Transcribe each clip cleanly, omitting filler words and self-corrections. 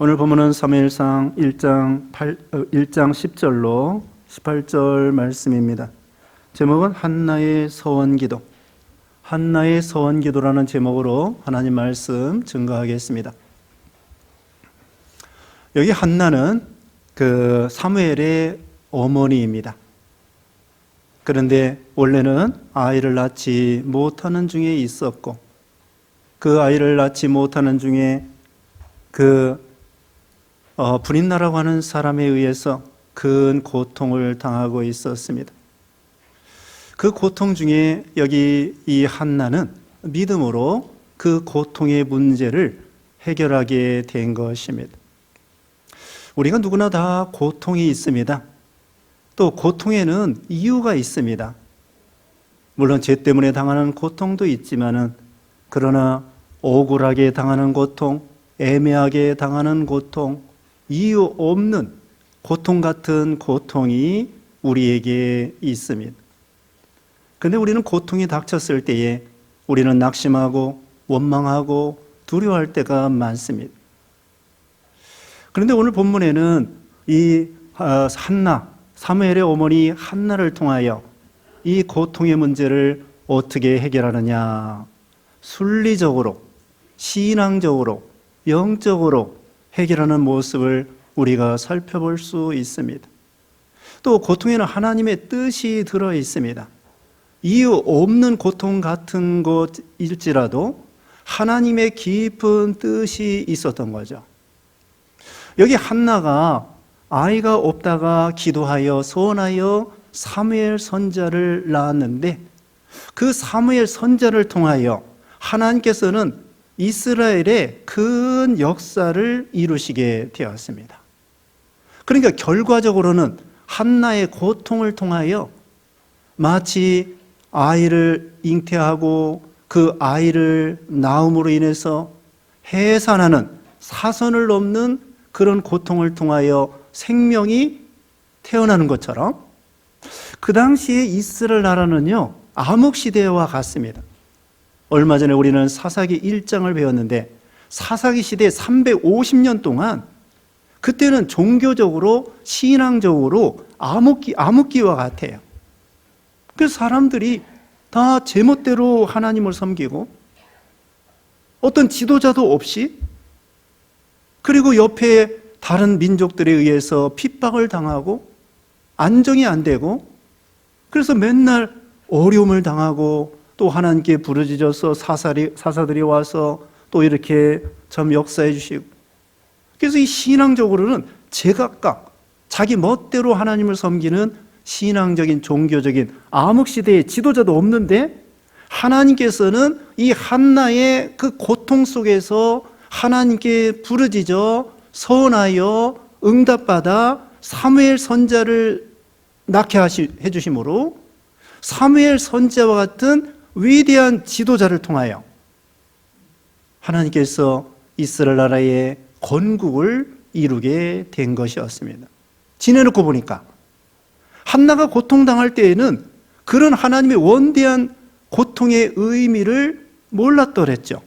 오늘 본문은 사무엘상 1장 10절로 18절 말씀입니다. 제목은 한나의 서원기도. 한나의 서원기도라는 제목으로 하나님 말씀 증거하겠습니다. 여기 한나는 그 사무엘의 어머니입니다. 그런데 원래는 아이를 낳지 못하는 중에 있었고, 그 아이를 낳지 못하는 중에 브린나라고 하는 사람에 의해서 큰 고통을 당하고 있었습니다. 그 고통 중에 여기 이 한나는 믿음으로 그 고통의 문제를 해결하게 된 것입니다. 우리가 누구나 다 고통이 있습니다. 또 고통에는 이유가 있습니다. 물론 죄 때문에 당하는 고통도 있지만은, 그러나 억울하게 당하는 고통, 애매하게 당하는 고통, 이유 없는 고통 같은 고통이 우리에게 있습니다. 그런데 우리는 고통이 닥쳤을 때에 우리는 낙심하고 원망하고 두려워할 때가 많습니다. 그런데 오늘 본문에는 이 한나, 사무엘의 어머니 한나를 통하여 이 고통의 문제를 어떻게 해결하느냐, 순리적으로, 신앙적으로, 영적으로 해결하는 모습을 우리가 살펴볼 수 있습니다. 또 고통에는 하나님의 뜻이 들어 있습니다. 이유 없는 고통 같은 것일지라도 하나님의 깊은 뜻이 있었던 거죠. 여기 한나가 아이가 없다가 기도하여 소원하여 사무엘 선지자를 낳았는데, 그 사무엘 선지자를 통하여 하나님께서는 이스라엘의 큰 역사를 이루시게 되었습니다. 그러니까 결과적으로는 한나의 고통을 통하여 마치 아이를 잉태하고 그 아이를 낳음으로 인해서 해산하는, 사선을 넘는 그런 고통을 통하여 생명이 태어나는 것처럼, 그 당시에 이스라엘 나라는요, 암흑시대와 같습니다. 얼마 전에 우리는 사사기 1장을 배웠는데, 사사기 시대 350년 동안 그때는 종교적으로 신앙적으로 암흑기와 같아요. 그래서 사람들이 다 제멋대로 하나님을 섬기고 어떤 지도자도 없이, 그리고 옆에 다른 민족들에 의해서 핍박을 당하고 안정이 안 되고, 그래서 맨날 어려움을 당하고, 또 하나님께 부르짖어서 사사들이 와서 또 이렇게 참 역사해 주시고, 그래서 이 신앙적으로는 제각각 자기 멋대로 하나님을 섬기는 신앙적인 종교적인 암흑시대의 지도자도 없는데, 하나님께서는 이 한나의 그 고통 속에서 하나님께 부르짖어 서원하여 응답받아 사무엘 선지자를 낳게 해주심으로 사무엘 선지자와 같은 위대한 지도자를 통하여 하나님께서 이스라엘 나라의 건국을 이루게 된 것이었습니다. 지내놓고 보니까 한나가 고통당할 때에는 그런 하나님의 원대한 고통의 의미를 몰랐더랬죠.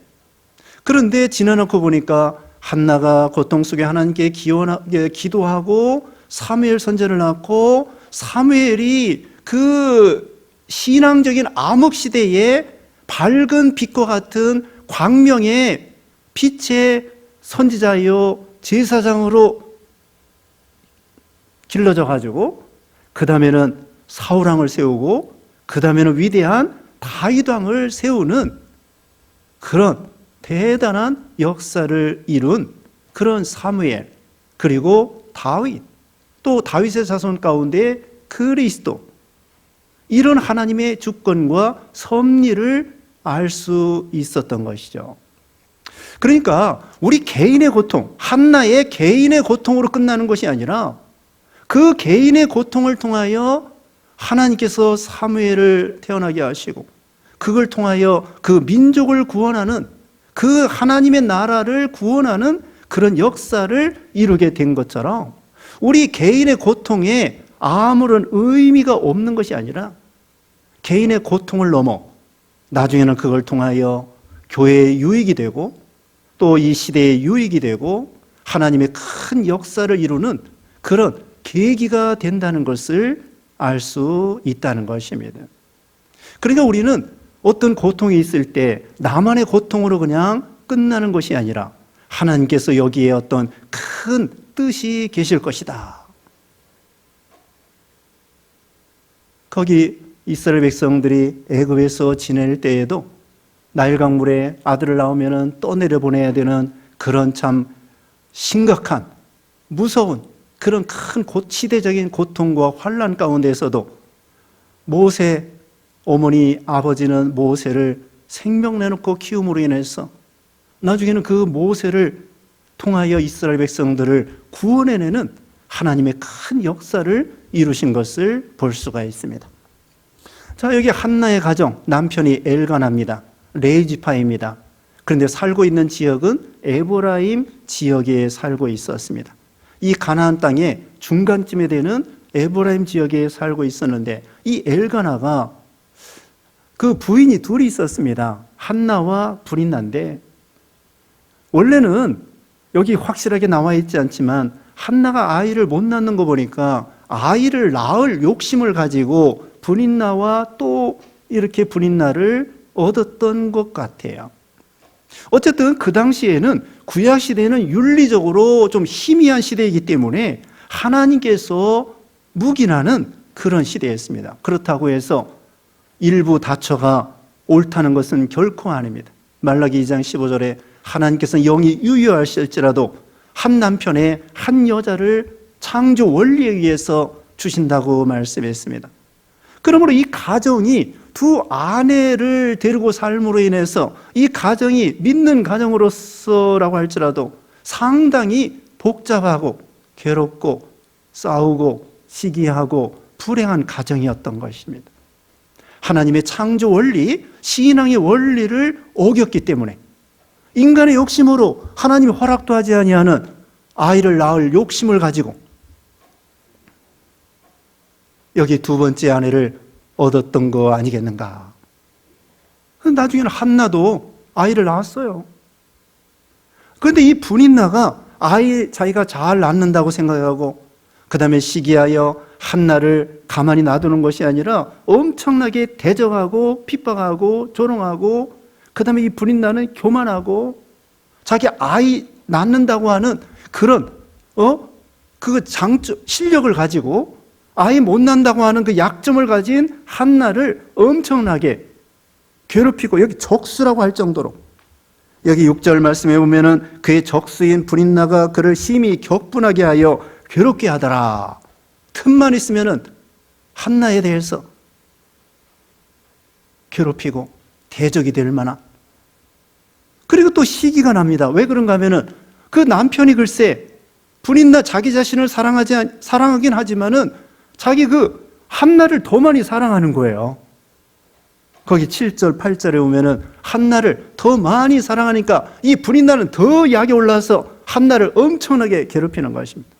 그런데 지내놓고 보니까 한나가 고통 속에 하나님께 기도하고 사무엘 선지자를 낳고, 사무엘이 그 신앙적인 암흑시대의 밝은 빛과 같은 광명의 빛의 선지자요 제사장으로 길러져 가지고, 그 다음에는 사울왕을 세우고, 그 다음에는 위대한 다윗 왕을 세우는 그런 대단한 역사를 이룬 그런 사무엘, 그리고 다윗, 또 다윗의 자손 가운데 그리스도, 이런 하나님의 주권과 섭리를 알 수 있었던 것이죠. 그러니까 우리 개인의 고통, 한나의 개인의 고통으로 끝나는 것이 아니라 그 개인의 고통을 통하여 하나님께서 사무엘을 태어나게 하시고, 그걸 통하여 그 민족을 구원하는, 그 하나님의 나라를 구원하는 그런 역사를 이루게 된 것처럼, 우리 개인의 고통에 아무런 의미가 없는 것이 아니라 개인의 고통을 넘어 나중에는 그걸 통하여 교회의 유익이 되고, 또 이 시대의 유익이 되고, 하나님의 큰 역사를 이루는 그런 계기가 된다는 것을 알 수 있다는 것입니다. 그러니까 우리는 어떤 고통이 있을 때 나만의 고통으로 그냥 끝나는 것이 아니라 하나님께서 여기에 어떤 큰 뜻이 계실 것이다. 거기 이스라엘 백성들이 애굽에서 지낼 때에도 나일 강물에 아들을 낳으면 떠내려 보내야 되는 그런 참 심각한 무서운 그런 큰 시대적인 고통과 환난 가운데에서도 모세 어머니 아버지는 모세를 생명 내놓고 키움으로 인해서 나중에는 그 모세를 통하여 이스라엘 백성들을 구원해내는 하나님의 큰 역사를 이루신 것을 볼 수가 있습니다. 자, 여기 한나의 가정, 남편이 엘가나입니다. 레이지파입니다. 그런데 살고 있는 지역은 에브라임 지역에 살고 있었습니다. 이 가나안 땅의 중간쯤에 되는 에브라임 지역에 살고 있었는데 이 엘가나가 그 부인이 둘이 있었습니다. 한나와 브린나인데 원래는 여기 확실하게 나와 있지 않지만 한나가 아이를 못 낳는 거 보니까 아이를 낳을 욕심을 가지고 브린나와 또 이렇게 브린나를 얻었던 것 같아요. 어쨌든 그 당시에는 구약 시대는 윤리적으로 좀 희미한 시대이기 때문에 하나님께서 묵인하는 그런 시대였습니다. 그렇다고 해서 일부 다처가 옳다는 것은 결코 아닙니다. 말라기 2장 15절에 하나님께서는 영이 유효하실지라도 한 남편의 한 여자를 창조 원리에 의해서 주신다고 말씀했습니다. 그러므로 이 가정이 두 아내를 데리고 삶으로 인해서 이 가정이 믿는 가정으로서라고 할지라도 상당히 복잡하고 괴롭고 싸우고 시기하고 불행한 가정이었던 것입니다. 하나님의 창조 원리, 신앙의 원리를 어겼기 때문에 인간의 욕심으로 하나님이 허락도 하지 아니하는 아이를 낳을 욕심을 가지고 여기 두 번째 아내를 얻었던 거 아니겠는가. 나중에는 한나도 아이를 낳았어요. 그런데 이 브린나가 아이 자기가 잘 낳는다고 생각하고 그 다음에 시기하여 한나를 가만히 놔두는 것이 아니라 엄청나게 대적하고 핍박하고 조롱하고 그 다음에 이 브린나는 교만하고 자기 아이 낳는다고 하는 그런 그 장점 실력을 가지고 아이 못 낳는다고 하는 그 약점을 가진 한나를 엄청나게 괴롭히고 여기 적수라고 할 정도로 여기 6절 말씀에 보면은 그의 적수인 브린나가 그를 심히 격분하게 하여 괴롭게 하더라. 틈만 있으면은 한나에 대해서 괴롭히고 대적이 될 만한. 그리고 또 시기가 납니다. 왜 그런가 하면은 그 남편이 글쎄 브린나 자기 자신을 사랑하긴 하지만은 자기 그 한나를 더 많이 사랑하는 거예요. 거기 7절, 8절에 보면은 한나를 더 많이 사랑하니까 이 브린나는 더 약이 올라서 한나를 엄청나게 괴롭히는 것입니다.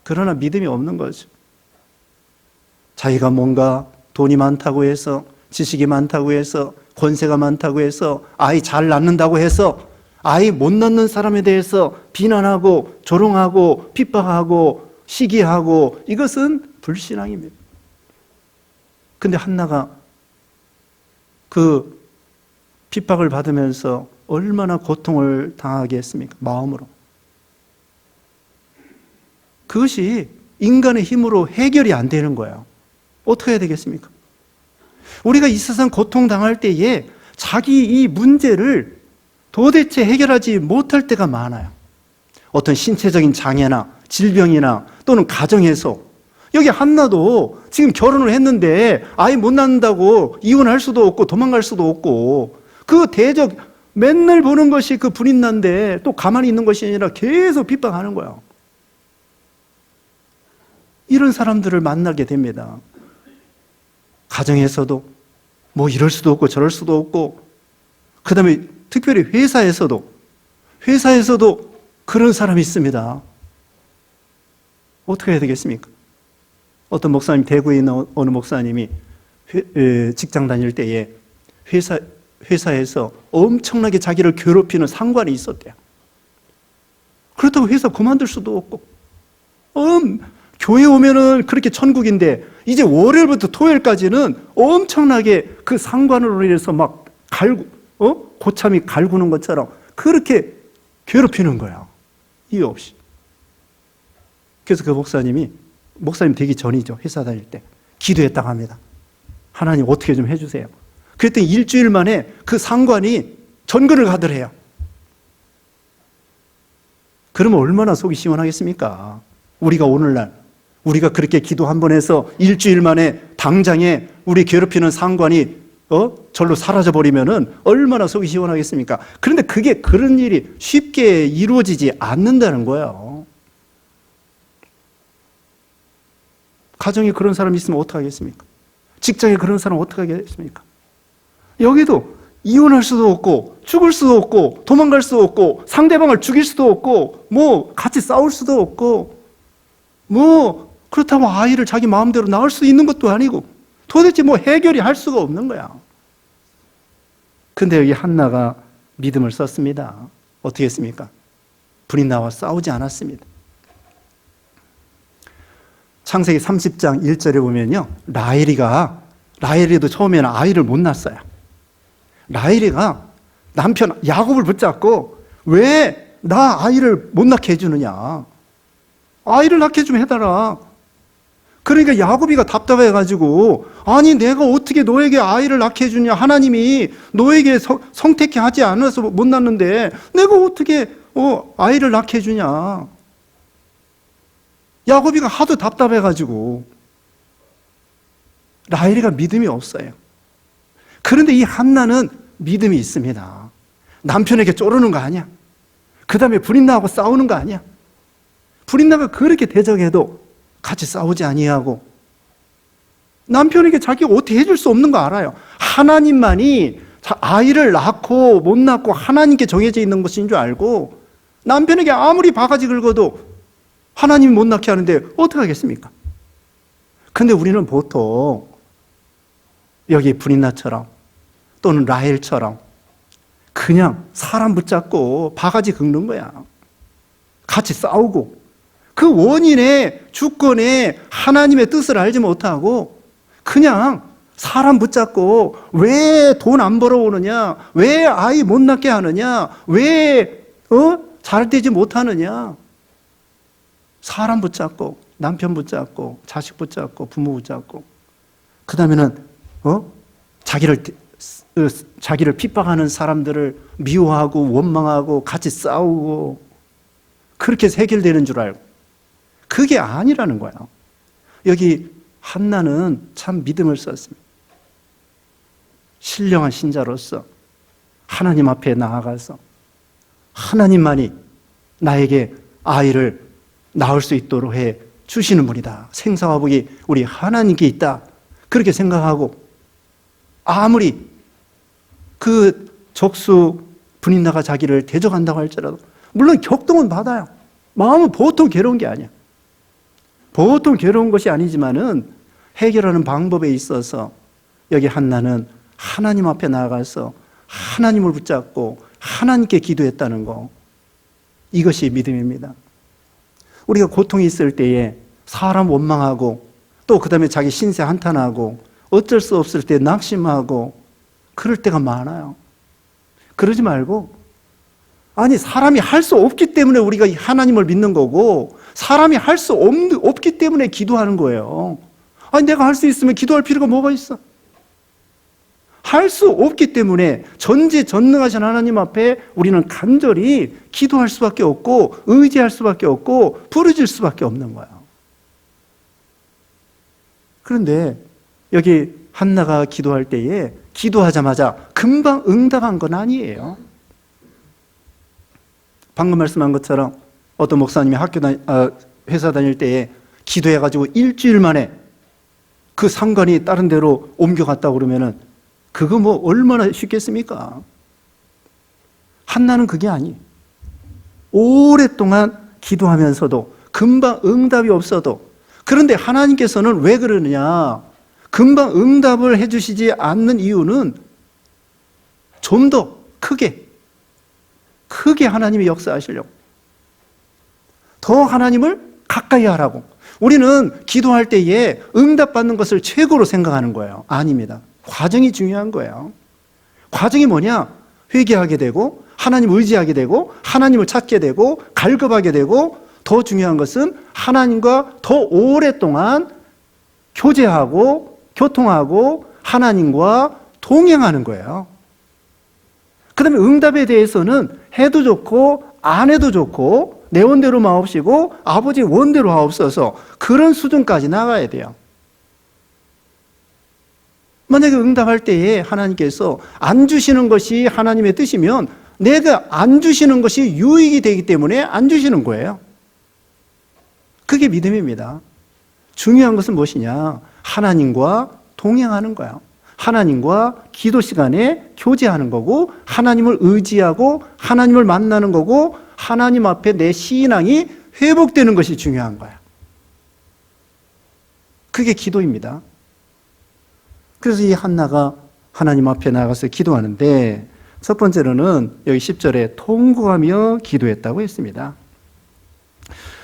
그러나 믿음이 없는 거죠. 자기가 뭔가 돈이 많다고 해서 지식이 많다고 해서 권세가 많다고 해서 아이 잘 낳는다고 해서 아이 못 낳는 사람에 대해서 비난하고 조롱하고 핍박하고 시기하고 이것은 불신앙입니다. 근데 한나가 그 핍박을 받으면서 얼마나 고통을 당하게 했습니까? 마음으로. 그것이 인간의 힘으로 해결이 안 되는 거예요. 어떻게 해야 되겠습니까? 우리가 이 세상 고통당할 때에 자기 이 문제를 도대체 해결하지 못할 때가 많아요. 어떤 신체적인 장애나 질병이나 또는 가정에서 여기 한나도 지금 결혼을 했는데 아이 못 낳는다고 이혼할 수도 없고 도망갈 수도 없고 그 대적 맨날 보는 것이 그 브린나인데 또 가만히 있는 것이 아니라 계속 핍박하는 거예요. 이런 사람들을 만나게 됩니다. 가정에서도 뭐 이럴 수도 없고 저럴 수도 없고 그 다음에 특별히 회사에서도 그런 사람이 있습니다. 어떻게 해야 되겠습니까? 어떤 목사님, 대구에 있는 어느 목사님이 직장 다닐 때에 회사에서 엄청나게 자기를 괴롭히는 상관이 있었대요. 그렇다고 회사 그만둘 수도 없고, 교회 오면은 그렇게 천국인데, 이제 월요일부터 토요일까지는 엄청나게 그 상관으로 인해서 막 고참이 갈구는 것처럼 그렇게 괴롭히는 거야. 이유 없이. 그래서 그 목사님 되기 전이죠. 회사 다닐 때. 기도했다고 합니다. 하나님 어떻게 좀 해주세요. 그랬더니 일주일 만에 그 상관이 전근을 가더래요. 그러면 얼마나 속이 시원하겠습니까? 우리가 오늘날, 우리가 그렇게 기도 한 번 해서 일주일 만에 당장에 우리 괴롭히는 상관이 절로 사라져버리면은 얼마나 속이 시원하겠습니까? 그런데 그런 일이 쉽게 이루어지지 않는다는 거예요. 가정에 그런 사람이 있으면 어떡하겠습니까? 직장에 그런 사람 어떻게 하겠습니까? 여기도 이혼할 수도 없고, 죽을 수도 없고, 도망갈 수도 없고, 상대방을 죽일 수도 없고, 같이 싸울 수도 없고, 그렇다고 아이를 자기 마음대로 낳을 수 있는 것도 아니고, 도대체 해결이 할 수가 없는 거야. 근데 여기 한나가 믿음을 썼습니다. 어떻게 했습니까? 브린나와 싸우지 않았습니다. 창세기 30장 1절에 보면요, 라헬이도 처음에는 아이를 못 낳았어요. 라헬이가 남편 야곱을 붙잡고, 왜 나 아이를 못 낳게 해주느냐, 아이를 낳게 좀 해달라. 그러니까 야곱이가 답답해가지고, 아니 내가 어떻게 너에게 아이를 낳게 해주냐, 하나님이 너에게 성택케 하지 않아서 못 낳는데 내가 어떻게 아이를 낳게 해주냐. 야곱이가 하도 답답해가지고. 라헬이가 믿음이 없어요. 그런데 이 한나는 믿음이 있습니다. 남편에게 쪼르는 거 아니야. 그 다음에 브린나하고 싸우는 거 아니야. 브린나가 그렇게 대적해도 같이 싸우지 아니하고, 남편에게 자기가 어떻게 해줄 수 없는 거 알아요. 하나님만이 아이를 낳고 못 낳고 하나님께 정해져 있는 것인 줄 알고, 남편에게 아무리 바가지 긁어도 하나님이 못 낳게 하는데 어떻게 하겠습니까? 근데 우리는 보통 여기 브린나처럼 또는 라헬처럼 그냥 사람 붙잡고 바가지 긁는 거야. 같이 싸우고, 그 원인의 주권에 하나님의 뜻을 알지 못하고 그냥 사람 붙잡고, 왜 돈 안 벌어오느냐, 왜 아이 못 낳게 하느냐, 왜 잘 되지 못하느냐, 사람 붙잡고, 남편 붙잡고, 자식 붙잡고, 부모 붙잡고, 그 다음에는 자기를 핍박하는 사람들을 미워하고 원망하고 같이 싸우고, 그렇게 해서 해결되는 줄 알고, 그게 아니라는 거야. 여기 한나는 참 믿음을 썼습니다. 신령한 신자로서 하나님 앞에 나아가서 하나님만이 나에게 아이를 낳을 수 있도록 해 주시는 분이다. 생사와 복이 우리 하나님께 있다. 그렇게 생각하고, 아무리 그 적수 브린나가 자기를 대적한다고 할지라도, 물론 격동은 받아요. 마음은 보통 괴로운 게 아니야. 보통 괴로운 것이 아니지만은 해결하는 방법에 있어서 여기 한나는 하나님 앞에 나아가서 하나님을 붙잡고 하나님께 기도했다는 거, 이것이 믿음입니다. 우리가 고통이 있을 때에 사람 원망하고, 또 그 다음에 자기 신세 한탄하고, 어쩔 수 없을 때 낙심하고, 그럴 때가 많아요. 그러지 말고, 아니 사람이 할 수 없기 때문에 우리가 하나님을 믿는 거고, 사람이 할 수 없기 때문에 기도하는 거예요. 아니 내가 할 수 있으면 기도할 필요가 뭐가 있어? 할 수 없기 때문에 전지전능하신 하나님 앞에 우리는 간절히 기도할 수밖에 없고, 의지할 수밖에 없고, 부르질 수밖에 없는 거예요. 그런데 여기 한나가 기도할 때에 기도하자마자 금방 응답한 건 아니에요. 방금 말씀한 것처럼 어떤 목사님이 회사 다닐 때에 기도해가지고 일주일 만에 그 상관이 다른 데로 옮겨갔다고 그러면은 그거 얼마나 쉽겠습니까? 한나는 그게 아니에요. 오랫동안 기도하면서도 금방 응답이 없어도, 그런데 하나님께서는 왜 그러느냐, 금방 응답을 해주시지 않는 이유는 좀 더 크게 하나님이 역사하시려고, 더 하나님을 가까이 하라고. 우리는 기도할 때에 응답받는 것을 최고로 생각하는 거예요. 아닙니다. 과정이 중요한 거예요. 과정이 뭐냐? 회개하게 되고 하나님 의지하게 되고 하나님을 찾게 되고 갈급하게 되고, 더 중요한 것은 하나님과 더 오랫동안 교제하고 교통하고 하나님과 동행하는 거예요. 그 다음에 응답에 대해서는 해도 좋고 안 해도 좋고 내 원대로 마옵시고 아버지 원대로 하옵소서, 그런 수준까지 나가야 돼요. 만약에 응답할 때에 하나님께서 안 주시는 것이 하나님의 뜻이면 내가 안 주시는 것이 유익이 되기 때문에 안 주시는 거예요. 그게 믿음입니다. 중요한 것은 무엇이냐? 하나님과 동행하는 거예요. 하나님과 기도 시간에 교제하는 거고, 하나님을 의지하고 하나님을 만나는 거고, 하나님 앞에 내 신앙이 회복되는 것이 중요한 거예요. 그게 기도입니다. 그래서 이 한나가 하나님 앞에 나가서 기도하는데, 첫 번째로는 여기 10절에 통곡하며 기도했다고 했습니다.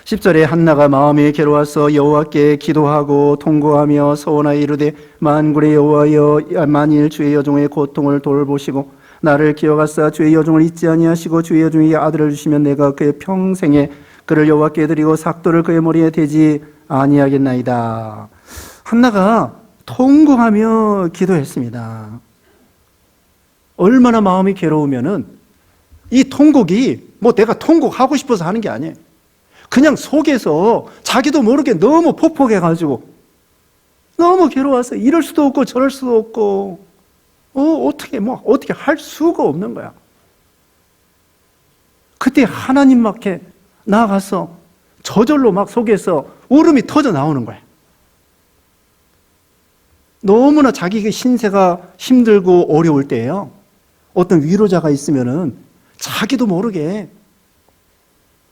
10절에 한나가 마음이 괴로워서 여호와께 기도하고 통곡하며 서원하여 이르되, 만군의 여호와여, 만일 주의 여종의 고통을 돌보시고 나를 기억하사 주의 여종을 잊지 아니하시고 주의 여종에게 아들을 주시면 내가 그의 평생에 그를 여호와께 드리고 삭도를 그의 머리에 대지 아니하겠나이다. 한나가 통곡하며 기도했습니다. 얼마나 마음이 괴로우면은 이 통곡이 뭐 내가 통곡하고 싶어서 하는 게 아니에요. 그냥 속에서 자기도 모르게 너무 폭폭해가지고 너무 괴로워서 이럴 수도 없고 저럴 수도 없고 어떻게 할 수가 없는 거야. 그때 하나님 앞에 나아가서 저절로 막 속에서 울음이 터져 나오는 거야. 너무나 자기 신세가 힘들고 어려울 때예요. 어떤 위로자가 있으면은 자기도 모르게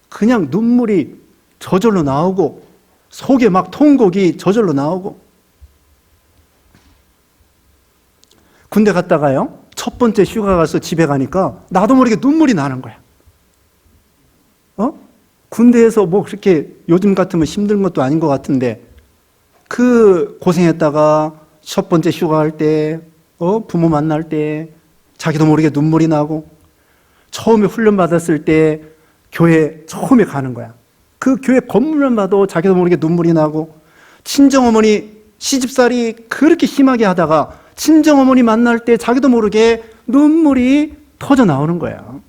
그냥 눈물이 저절로 나오고 속에 막 통곡이 저절로 나오고. 군대 갔다가요, 첫 번째 휴가 가서 집에 가니까 나도 모르게 눈물이 나는 거야. 군대에서 뭐 그렇게 요즘 같으면 힘든 것도 아닌 것 같은데, 그 고생했다가 첫 번째 휴가 할 때, 부모 만날 때 자기도 모르게 눈물이 나고, 처음에 훈련 받았을 때 교회 처음에 가는 거야. 그 교회 건물만 봐도 자기도 모르게 눈물이 나고, 친정어머니 시집살이 그렇게 심하게 하다가 친정어머니 만날 때 자기도 모르게 눈물이 터져 나오는 거야.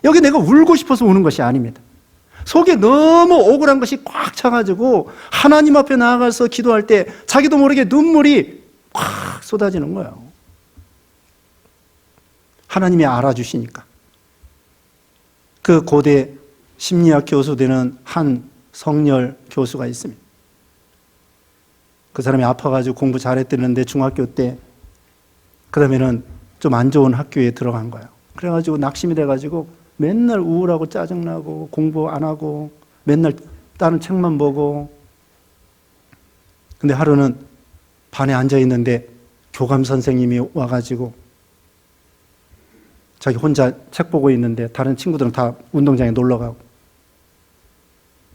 여기 내가 울고 싶어서 우는 것이 아닙니다. 속에 너무 억울한 것이 꽉 차가지고 하나님 앞에 나아가서 기도할 때 자기도 모르게 눈물이 꽉 쏟아지는 거예요. 하나님이 알아주시니까. 그 고대 심리학 교수 되는 한 성렬 교수가 있습니다. 그 사람이 아파가지고 공부 잘했대는데 중학교 때, 그 다음에는 좀 안 좋은 학교에 들어간 거예요. 그래가지고 낙심이 돼가지고 맨날 우울하고 짜증나고 공부 안 하고 맨날 다른 책만 보고. 근데 하루는 반에 앉아 있는데 교감 선생님이 와가지고 자기 혼자 책 보고 있는데 다른 친구들은 다 운동장에 놀러 가고,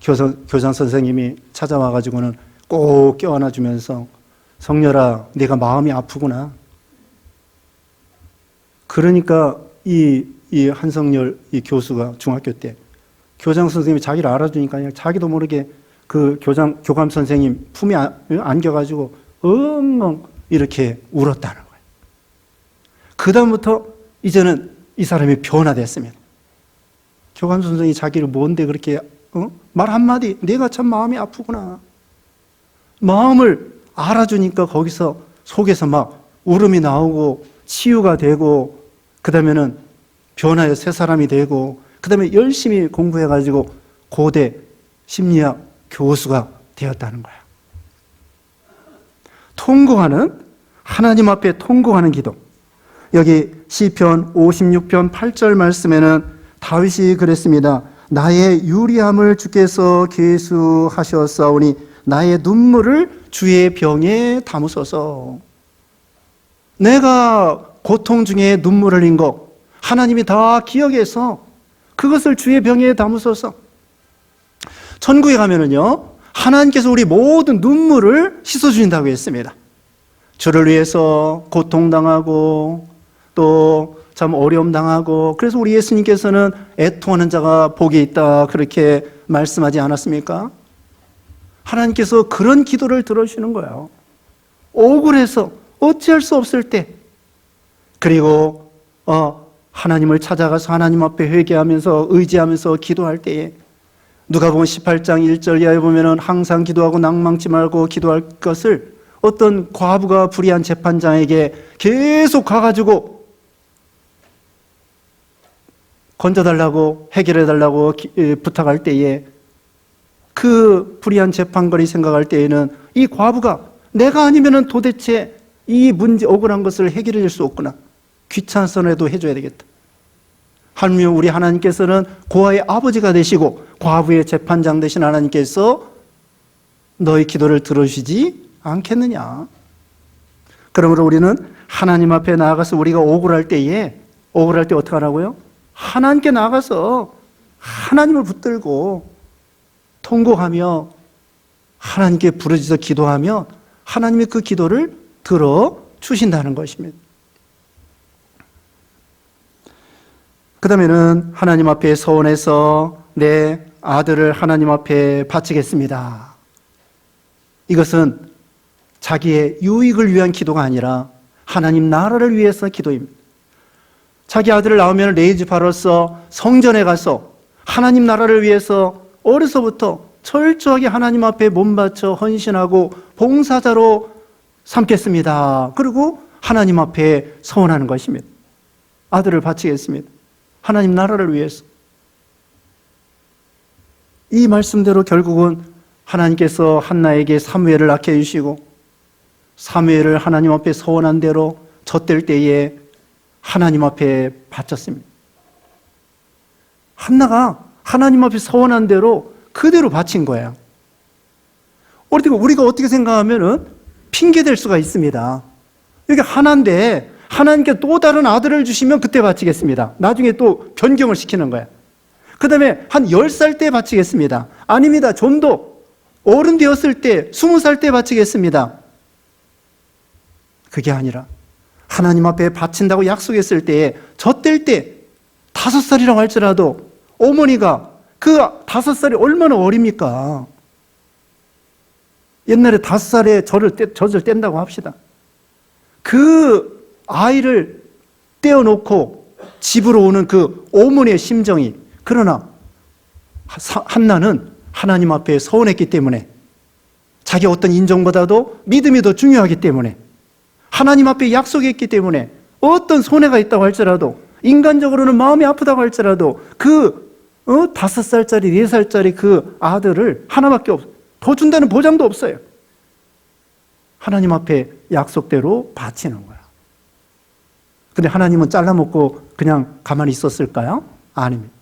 교장 선생님이 찾아와가지고는 꼭 껴안아 주면서, 성렬아, 네가 마음이 아프구나. 그러니까 이 한성렬 이 교수가 중학교 때 교장 선생님이 자기를 알아주니까 그냥 자기도 모르게 그 교감 선생님 품에 안겨가지고 엉엉 이렇게 울었다는 거예요. 그 다음부터 이제는 이 사람이 변화됐습니다. 교감 선생님이 자기를 뭔데 그렇게 말 한마디, 내가 참 마음이 아프구나. 마음을 알아주니까 거기서 속에서 막 울음이 나오고 치유가 되고, 그 다음에는 변화해 새 사람이 되고, 그 다음에 열심히 공부해가지고 고대 심리학 교수가 되었다는 거야. 통곡하는, 하나님 앞에 통곡하는 기도. 여기 시편 56편 8절 말씀에는 다윗이 그랬습니다. 나의 유리함을 주께서 계수하셨사오니 나의 눈물을 주의 병에 담으소서. 내가 고통 중에 눈물을 흘린 것 하나님이 다 기억해서 그것을 주의 병에 담으소서. 천국에 가면은요, 하나님께서 우리 모든 눈물을 씻어주신다고 했습니다. 저를 위해서 고통당하고 또 참 어려움 당하고, 그래서 우리 예수님께서는 애통하는 자가 복이 있다 그렇게 말씀하지 않았습니까? 하나님께서 그런 기도를 들어주시는 거예요. 억울해서 어찌할 수 없을 때, 그리고 하나님을 찾아가서 하나님 앞에 회개하면서 의지하면서 기도할 때에, 누가복음 18장 1절 이하에 보면은 항상 기도하고 낭망치 말고 기도할 것을 어떤 과부가 불의한 재판장에게 계속 가가지고 건져달라고, 해결해달라고 부탁할 때에, 그 불의한 재판관이 생각할 때에는 이 과부가 내가 아니면은 도대체 이 문제, 억울한 것을 해결해 줄 수 없구나, 귀찮아서라도 해줘야 되겠다. 하물며 우리 하나님께서는 고아의 아버지가 되시고 과부의 재판장 되신 하나님께서 너희 기도를 들어주시지 않겠느냐. 그러므로 우리는 하나님 앞에 나아가서 우리가 억울할 때 어떻게 하라고요? 하나님께 나가서 하나님을 붙들고 통곡하며 하나님께 부르짖어 기도하며 하나님이 그 기도를 들어주신다는 것입니다. 그 다음에는 하나님 앞에 서원해서 내 아들을 하나님 앞에 바치겠습니다. 이것은 자기의 유익을 위한 기도가 아니라 하나님 나라를 위해서 기도입니다. 자기 아들을 낳으면 내 집 아로서 성전에 가서 하나님 나라를 위해서 어려서부터 철저하게 하나님 앞에 몸 바쳐 헌신하고 봉사자로 삼겠습니다. 그리고 하나님 앞에 서원하는 것입니다. 아들을 바치겠습니다. 하나님 나라를 위해서. 이 말씀대로 결국은 하나님께서 한나에게 사무엘을 낳게 해주시고, 사무엘을 하나님 앞에 서원한 대로 젖될 때에 하나님 앞에 바쳤습니다. 한나가 하나님 앞에 서원한 대로 그대로 바친 거예요. 우리가 어떻게 생각하면은 핑계댈 수가 있습니다. 여기 하나인데 하나님께 또 다른 아들을 주시면 그때 바치겠습니다. 나중에 또 변경을 시키는 거야. 그 다음에 한 10살 때 바치겠습니다. 아닙니다. 좀 더 어른 되었을 때, 20살 때 바치겠습니다. 그게 아니라 하나님 앞에 바친다고 약속했을 때에 젖될 때 5살이라고 할지라도 어머니가 그 5살이 얼마나 어립니까? 옛날에 5살에 젖을 뗀다고 합시다. 그 아이를 떼어놓고 집으로 오는 그 어머니의 심정이, 그러나 한나는 하나님 앞에 서원했기 때문에, 자기 어떤 인정보다도 믿음이 더 중요하기 때문에, 하나님 앞에 약속했기 때문에 어떤 손해가 있다고 할지라도, 인간적으로는 마음이 아프다고 할지라도 그 5살짜리 4살짜리 그 아들을 하나밖에 더 준다는 보장도 없어요. 하나님 앞에 약속대로 바치는 거야. 근데 하나님은 잘라먹고 그냥 가만히 있었을까요? 아닙니다.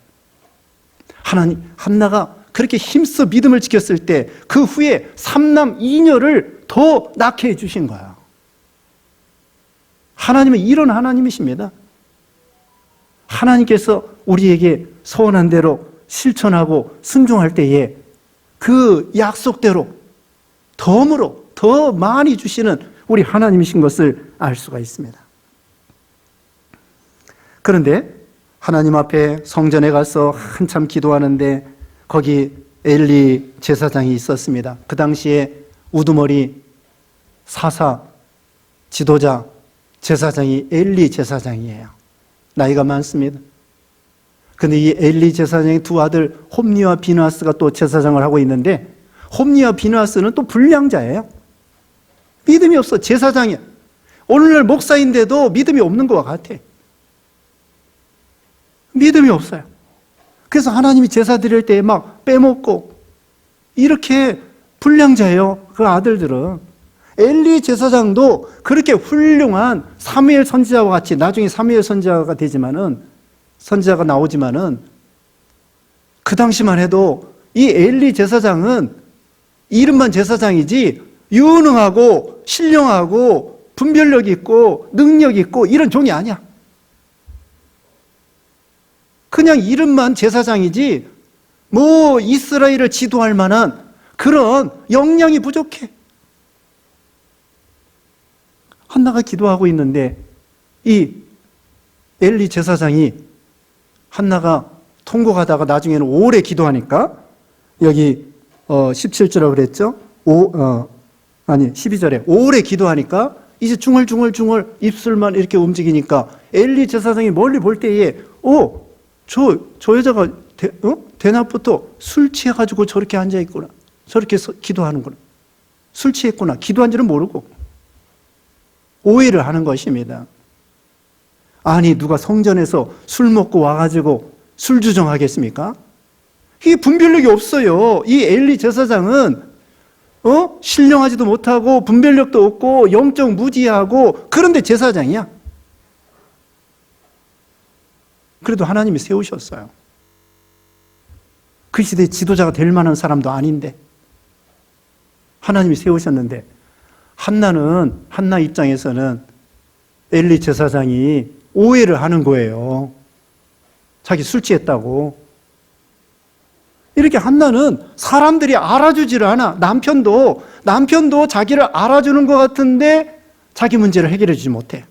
한나가 그렇게 힘써 믿음을 지켰을 때 그 후에 3남 2녀를 더 낳게 해주신 거야. 하나님은 이런 하나님이십니다. 하나님께서 우리에게 서원한 대로 실천하고 순종할 때에 그 약속대로 덤으로 더 많이 주시는 우리 하나님이신 것을 알 수가 있습니다. 그런데 하나님 앞에 성전에 가서 한참 기도하는데 거기 엘리 제사장이 있었습니다. 그 당시에 우두머리 사사 지도자 제사장이 엘리 제사장이에요. 나이가 많습니다. 근데 이 엘리 제사장의 두 아들 홈니와 비느하스가 또 제사장을 하고 있는데, 홈니와 비느하스는 또 불량자예요. 믿음이 없어. 제사장이야. 오늘날 목사인데도 믿음이 없는 것과 같아. 믿음이 없어요. 그래서 하나님이 제사 드릴 때 막 빼먹고 이렇게 불량자예요. 그 아들들은. 엘리 제사장도 그렇게 훌륭한 사무엘 선지자와 같이, 나중에 사무엘 선지자가 되지만은, 선지자가 나오지만은, 그 당시만 해도 이 엘리 제사장은 이름만 제사장이지 유능하고 신령하고 분별력 있고 능력 있고 이런 종이 아니야. 그냥 이름만 제사장이지 뭐 이스라엘을 지도할 만한 그런 역량이 부족해. 한나가 기도하고 있는데 이 엘리 제사장이 한나가 통곡하다가 나중에는 오래 기도하니까 여기 17절이라고 그랬죠? 12절에 오래 기도하니까 이제 중얼중얼 입술만 이렇게 움직이니까 엘리 제사장이 멀리 볼 때에 저 여자가 대낮부터 술 취해가지고 저렇게 앉아있구나. 저렇게 기도하는구나. 술 취했구나. 기도한 줄은 모르고 오해를 하는 것입니다. 아니 누가 성전에서 술 먹고 와가지고 술 주정하겠습니까? 이게 분별력이 없어요. 이 엘리 제사장은 신령하지도 못하고 분별력도 없고 영적 무지하고 그런데 제사장이야. 그래도 하나님이 세우셨어요. 그 시대에 지도자가 될 만한 사람도 아닌데 하나님이 세우셨는데 한나 입장에서는 엘리 제사장이 오해를 하는 거예요. 자기 술 취했다고. 이렇게 한나는 사람들이 알아주지를 않아. 남편도 자기를 알아주는 것 같은데 자기 문제를 해결해 주지 못해.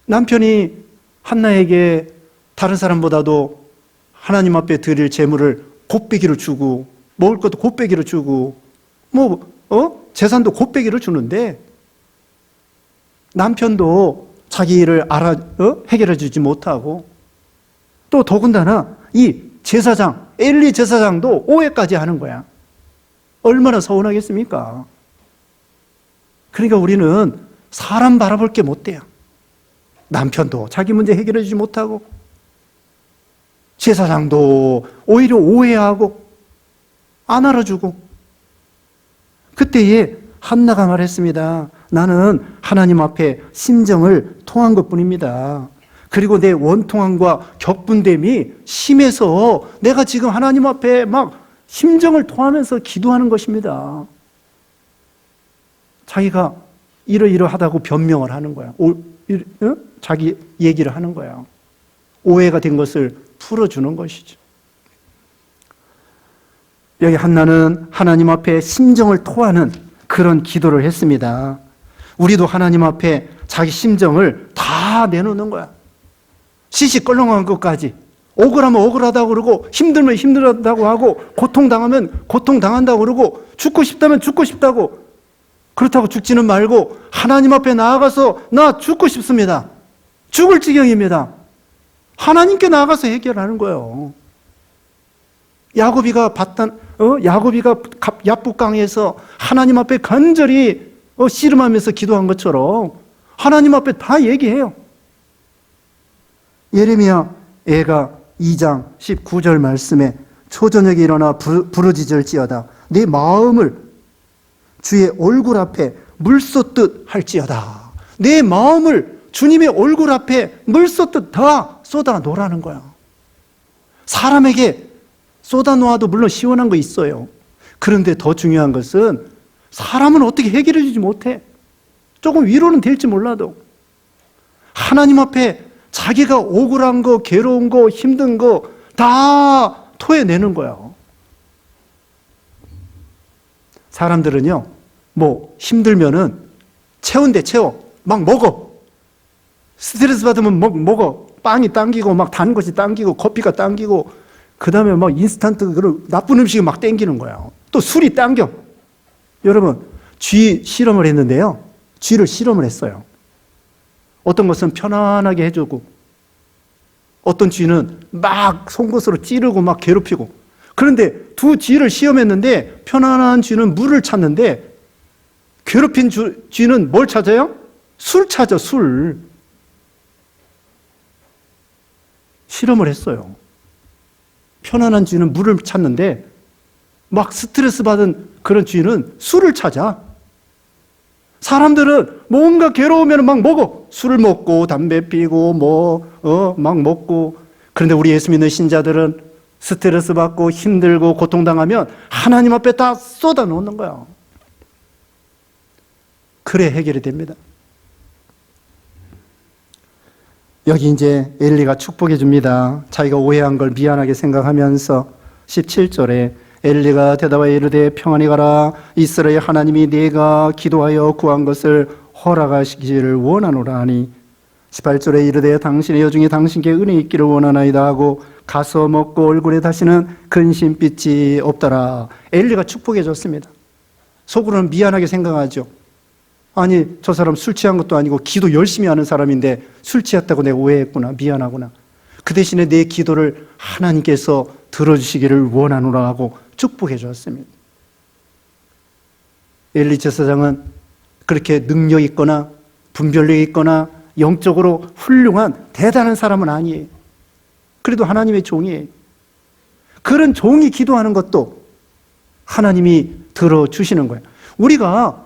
남편이 한나에게 다른 사람보다도 하나님 앞에 드릴 재물을 곱배기로 주고 먹을 것도 곱배기로 주고 재산도 곱배기로 주는데 남편도 자기 일을 해결해 주지 못하고 또 더군다나 이 제사장, 엘리 제사장도 오해까지 하는 거야. 얼마나 서운하겠습니까? 그러니까 우리는 사람 바라볼 게 못 돼요. 남편도 자기 문제 해결해 주지 못하고 제사장도 오히려 오해하고 안 알아주고 그때에 한나가 말했습니다. 나는 하나님 앞에 심정을 토한 것뿐입니다. 그리고 내 원통함과 격분됨이 심해서 내가 지금 하나님 앞에 막 심정을 토하면서 기도하는 것입니다. 자기가 이러이러하다고 변명을 하는 거야. 자기 얘기를 하는 거야. 오해가 된 것을 풀어주는 것이죠. 여기 한나는 하나님 앞에 심정을 토하는 그런 기도를 했습니다. 우리도 하나님 앞에 자기 심정을 다 내놓는 거야. 시시껄렁한 것까지. 억울하면 억울하다고 그러고 힘들면 힘들다고 하고 고통당하면 고통당한다고 그러고 죽고 싶다면 죽고 싶다고. 그렇다고 죽지는 말고 하나님 앞에 나아가서 나 죽고 싶습니다. 죽을 지경입니다. 하나님께 나아가서 해결하는 거예요. 야고비가 야복강에서 하나님 앞에 간절히 씨름하면서 기도한 것처럼 하나님 앞에 다 얘기해요. 예레미야 애가 2장 19절 말씀에 초저녁에 일어나 부르짖을지어다 내 마음을 주의 얼굴 앞에 물 쏟듯 할지어다. 내 마음을 주님의 얼굴 앞에 물 쏟듯 다 쏟아 놓으라는 거야. 사람에게 쏟아 놓아도 물론 시원한 거 있어요. 그런데 더 중요한 것은 사람은 어떻게 해결해 주지 못해. 조금 위로는 될지 몰라도 하나님 앞에 자기가 억울한 거, 괴로운 거, 힘든 거 다 토해내는 거야. 사람들은요, 뭐 힘들면은 채운대 채워. 막 먹어. 스트레스 받으면 먹어. 빵이 당기고 막 단 것이 당기고 커피가 당기고 그 다음에 막 인스턴트 그런 나쁜 음식이 막 당기는 거야. 또 술이 당겨. 여러분, 쥐 실험을 했는데요. 쥐를 실험을 했어요. 어떤 것은 편안하게 해주고 어떤 쥐는 막 송곳으로 찌르고 막 괴롭히고. 그런데 두 쥐를 시험했는데 편안한 쥐는 물을 찾는데 괴롭힌 쥐는 뭘 찾아요? 술 찾아, 술. 실험을 했어요. 편안한 쥐는 물을 찾는데 막 스트레스 받은 그런 쥐는 술을 찾아. 사람들은 뭔가 괴로우면 막 먹어. 술을 먹고 담배 피고 막 먹고. 그런데 우리 예수 믿는 신자들은 스트레스 받고 힘들고 고통당하면 하나님 앞에 다 쏟아 놓는 거야. 그래 해결이 됩니다. 여기 이제 엘리가 축복해 줍니다. 자기가 오해한 걸 미안하게 생각하면서 17절에 엘리가 대답하여 이르되 평안히 가라. 이스라엘 하나님이 네가 기도하여 구한 것을 허락하시기를 원하노라 하니 18절에 이르되 당신의 여중에 당신께 은혜 있기를 원하나이다 하고 가서 먹고 얼굴에 다시는 근심빛이 없더라. 엘리가 축복해 줬습니다. 속으로는 미안하게 생각하죠. 아니, 저 사람 술 취한 것도 아니고 기도 열심히 하는 사람인데 술 취했다고 내가 오해했구나. 미안하구나. 그 대신에 내 기도를 하나님께서 들어주시기를 원하노라 하고 축복해 주었습니다. 엘리 제사장은 그렇게 능력 있거나 분별력 있거나 영적으로 훌륭한 대단한 사람은 아니에요. 그래도 하나님의 종이에요. 그런 종이 기도하는 것도 하나님이 들어주시는 거예요. 우리가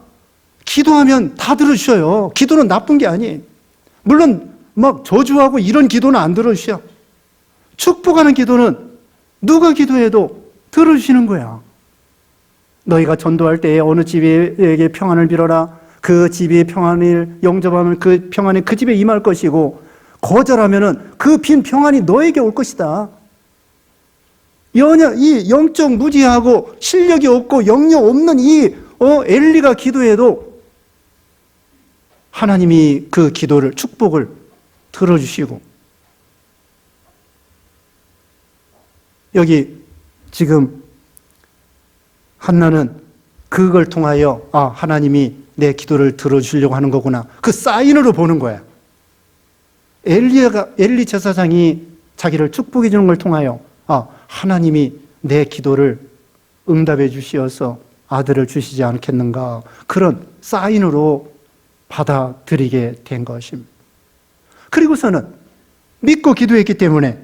기도하면 다 들어주셔요. 기도는 나쁜 게 아니에요. 물론 막 저주하고 이런 기도는 안 들어주셔. 축복하는 기도는 누가 기도해도 들어주시는 거야. 너희가 전도할 때에 어느 집에게 평안을 빌어라. 그 집이 평안을 영접하면 그 평안이 그 집에 임할 것이고 거절하면은 그 빈 평안이 너에게 올 것이다. 이 영적 무지하고 실력이 없고 영역 없는 이 엘리가 기도해도 하나님이 그 기도를 축복을 들어주시고 여기 지금 한나는 그걸 통하여 하나님이 내 기도를 들어주려고 하는 거구나. 그 사인으로 보는 거야. 엘리 제사장이 자기를 축복해 주는 걸 통하여 하나님이 내 기도를 응답해 주시어서 아들을 주시지 않겠는가. 그런 사인으로 받아들이게 된 것입니다. 그리고서는 믿고 기도했기 때문에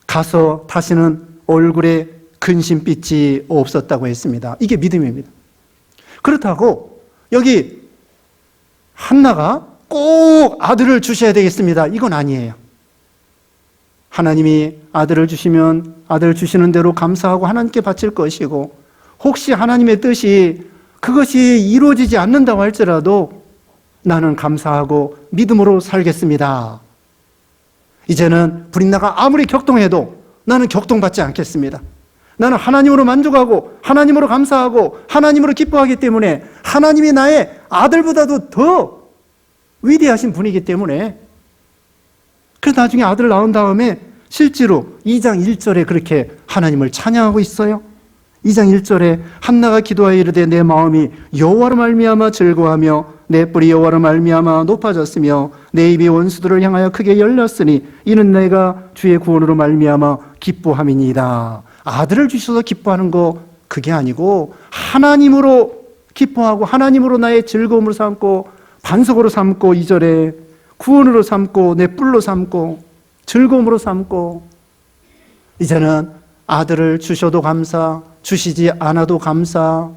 가서 다시는 얼굴에 근심빛이 없었다고 했습니다. 이게 믿음입니다. 그렇다고 여기 한나가 꼭 아들을 주셔야 되겠습니다. 이건 아니에요. 하나님이 아들을 주시면 아들을 주시는 대로 감사하고 하나님께 바칠 것이고 혹시 하나님의 뜻이 그것이 이루어지지 않는다고 할지라도 나는 감사하고 믿음으로 살겠습니다. 이제는 브린나가 아무리 격동해도 나는 격동받지 않겠습니다. 나는 하나님으로 만족하고 하나님으로 감사하고 하나님으로 기뻐하기 때문에 하나님이 나의 아들보다도 더 위대하신 분이기 때문에 그래서 나중에 아들을 낳은 다음에 실제로 2장 1절에 그렇게 하나님을 찬양하고 있어요. 2장 1절에 한나가 기도하여 이르되 내 마음이 여호와로 말미암아 즐거워하며 내 뿔이 여호와로 말미암아 높아졌으며 내 입이 원수들을 향하여 크게 열렸으니 이는 내가 주의 구원으로 말미암아 기뻐함이니이다. 아들을 주셔서 기뻐하는 거 그게 아니고 하나님으로 기뻐하고 하나님으로 나의 즐거움으로 삼고 반석으로 삼고 2절에 구원으로 삼고 내 뿔로 삼고 즐거움으로 삼고 이제는 아들을 주셔도 감사 주시지 않아도 감사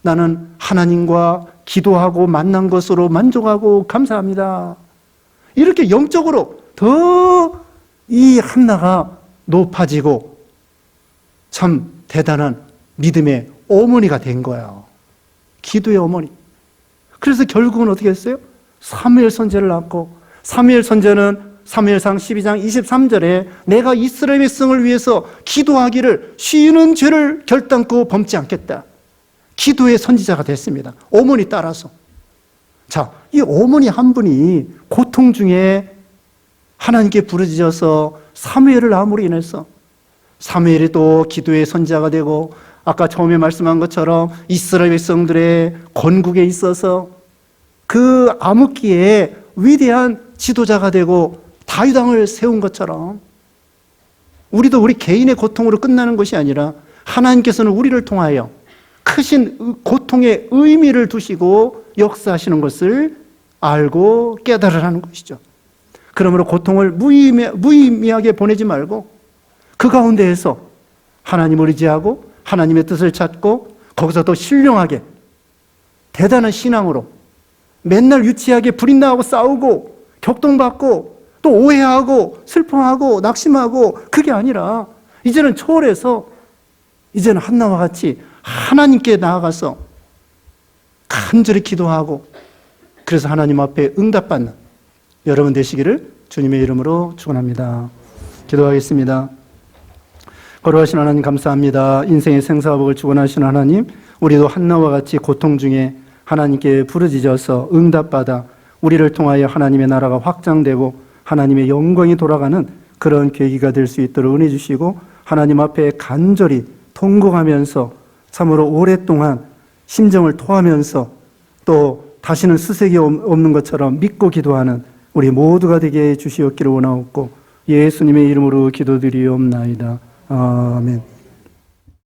나는 하나님과 기도하고 만난 것으로 만족하고 감사합니다. 이렇게 영적으로 더 이 한나가 높아지고 참 대단한 믿음의 어머니가 된 거예요. 기도의 어머니. 그래서 결국은 어떻게 했어요? 사무엘 선지자를 낳고 사무엘 선지자는 사무엘상 12장 23절에 내가 이스라엘 백성을 위해서 기도하기를 쉬는 죄를 결단코 범치 않겠다. 기도의 선지자가 됐습니다. 어머니 따라서. 자, 이 어머니 한 분이 고통 중에 하나님께 부르짖어서 사무엘을 낳음으로 인해서 사무엘이 또 기도의 선지자가 되고 아까 처음에 말씀한 것처럼 이스라엘 백성들의 건국에 있어서 그 암흑기에 위대한 지도자가 되고 다윗 왕을 세운 것처럼 우리도 우리 개인의 고통으로 끝나는 것이 아니라 하나님께서는 우리를 통하여 크신 고통의 의미를 두시고 역사하시는 것을 알고 깨달으라는 것이죠. 그러므로 고통을 무의미하게 보내지 말고 그 가운데에서 하나님을 의지하고 하나님의 뜻을 찾고 거기서 더 신령하게 대단한 신앙으로 맨날 유치하게 불인나하고 싸우고 격동받고 또 오해하고 슬퍼하고 낙심하고 그게 아니라 이제는 초월해서 이제는 한나와 같이 하나님께 나아가서 간절히 기도하고 그래서 하나님 앞에 응답받는 여러분 되시기를 주님의 이름으로 축원합니다. 기도하겠습니다. 거룩하신 하나님 감사합니다. 인생의 생사복을 주관하시는 하나님, 우리도 한나와 같이 고통 중에 하나님께 부르짖어서 응답받아 우리를 통하여 하나님의 나라가 확장되고 하나님의 영광이 돌아가는 그런 계기가 될 수 있도록 은혜 주시고, 하나님 앞에 간절히 통곡하면서 참으로 오랫동안 심정을 토하면서 또 다시는 수색이 없는 것처럼 믿고 기도하는 우리 모두가 되게 해 주시옵기를 원하옵고 예수님의 이름으로 기도드리옵나이다. 아멘.